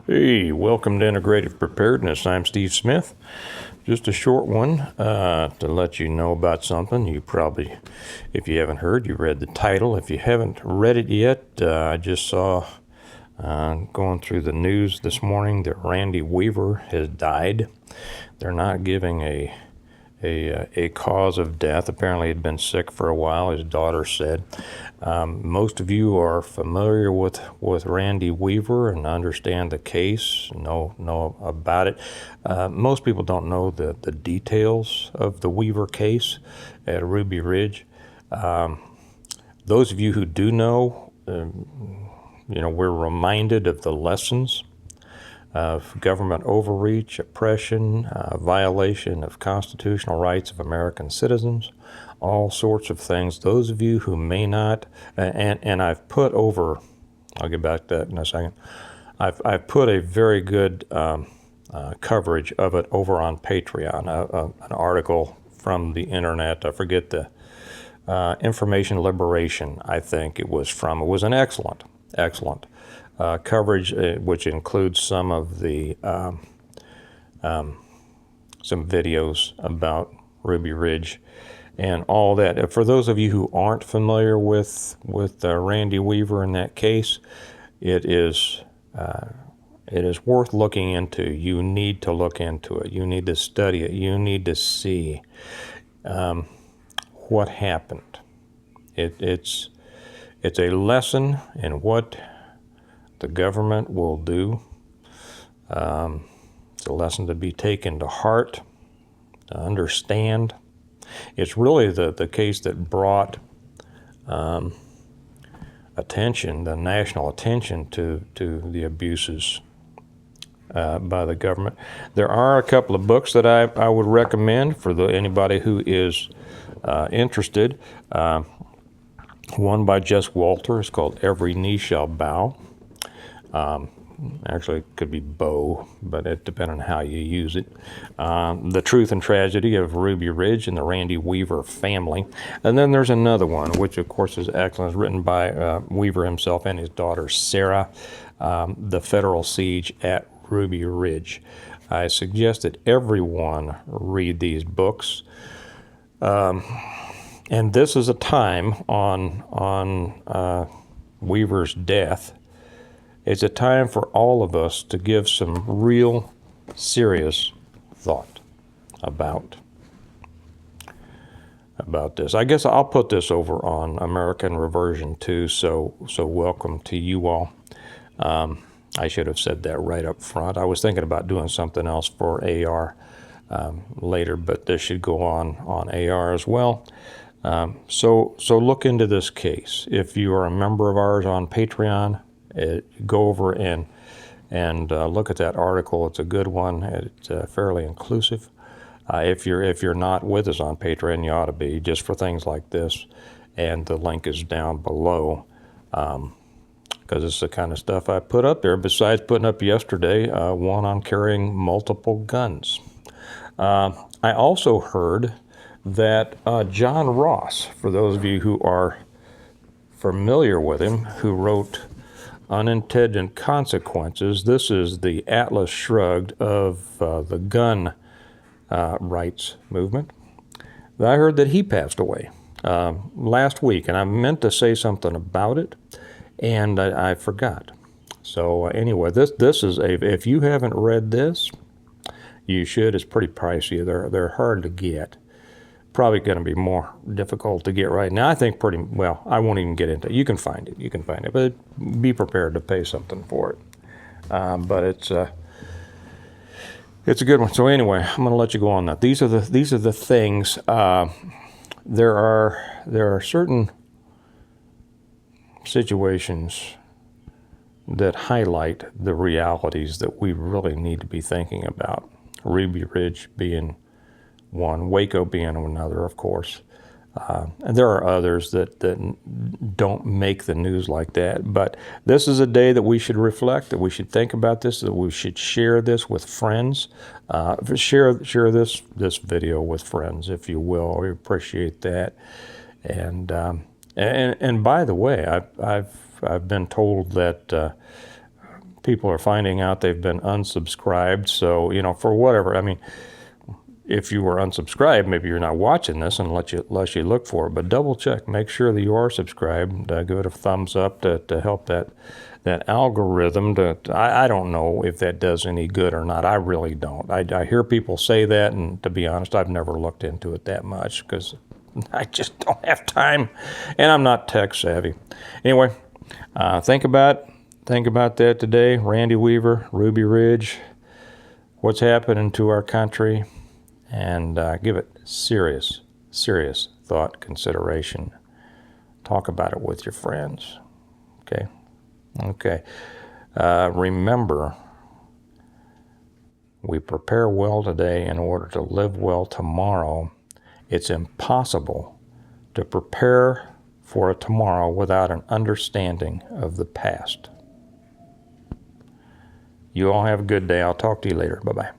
Hey, welcome to Integrated Preparedness. I'm Steve Smith. Just a short one to let you know about something. You probably, if you haven't heard, you read the title. If you haven't read it yet, I just saw going through the news this morning that Randy Weaver has died. They're not giving a cause of death. Apparently he'd been sick for a while, his daughter said. Most of you are familiar with Randy Weaver and understand the case, know about it. Most people don't know the details of the Weaver case at Ruby Ridge. Those of you who do know, we're reminded of the lessons of government overreach, oppression, violation of constitutional rights of American citizens, all sorts of things. Those of you who may not, and I've put over, I'll get back to that in a second, I've put a very good coverage of it over on Patreon, an article from the internet. I forget the Information Liberation, I think it was from. It was an excellent coverage, which includes some of the some videos about Ruby Ridge and all that. For those of you who aren't familiar with Randy Weaver in that case, it is worth looking into. You need to look into it. You need to study it. You need to see what happened. It's a lesson in what the government will do. It's a lesson to be taken to heart, to understand. It's really the case that brought attention, the national attention to the abuses by the government. There are a couple of books that I would recommend for anybody who is interested. One by Jess Walter is called Every Knee Shall Bow. Actually, it could be bow, but it depends on how you use it. The Truth and Tragedy of Ruby Ridge and the Randy Weaver Family. And then there's another one, which of course is excellent. It's written by Weaver himself and his daughter Sarah, The Federal Siege at Ruby Ridge. I suggest that everyone read these books. And this is a time on Weaver's death. It's a time for all of us to give some real serious thought about this. I guess I'll put this over on American Reversion too, so welcome to you all. I should have said that right up front. I was thinking about doing something else for AR later, but this should go on AR as well. So look into this case. If you are a member of ours on Patreon, go over and look at that article. It's a good one. It's fairly inclusive. If you're not with us on Patreon, you ought to be, just for things like this. And the link is down below, because it's the kind of stuff I put up there. Besides putting up yesterday one on carrying multiple guns. I also heard that John Ross, for those of you who are familiar with him, who wrote Unintended Consequences. This is the Atlas Shrugged of the gun rights movement. I heard that he passed away last week, and I meant to say something about it, and I forgot. So anyway, this is if you haven't read this, you should. It's pretty pricey. They're hard to get. Probably going to be more difficult to get right now. I think pretty well. I won't even get into it. You can find it, but be prepared to pay something for it. But it's a good one. So anyway, I'm going to let you go on that. These are the things. There are certain situations that highlight the realities that we really need to be thinking about. Ruby Ridge being one, Waco being another, of course. And there are others that don't make the news like that. But this is a day that we should reflect, that we should think about this, that we should share this with friends. Share this video with friends, if you will. We appreciate that. And by the way, I've been told that people are finding out they've been unsubscribed. So, you know, for whatever, I mean, if you were unsubscribed, maybe you're not watching this unless you look for it. But double check, make sure that you are subscribed. Give it a thumbs up to help that algorithm. I don't know if that does any good or not. I really don't. I hear people say that, and to be honest, I've never looked into it that much because I just don't have time, and I'm not tech savvy. Anyway, think about that today. Randy Weaver, Ruby Ridge, what's happening to our country, and give it serious thought, consideration. Talk about it with your friends. Okay. Remember, we prepare well today in order to live well tomorrow. It's impossible to prepare for a tomorrow without an understanding of the past. You all have a good day. I'll talk to you later. Bye-bye.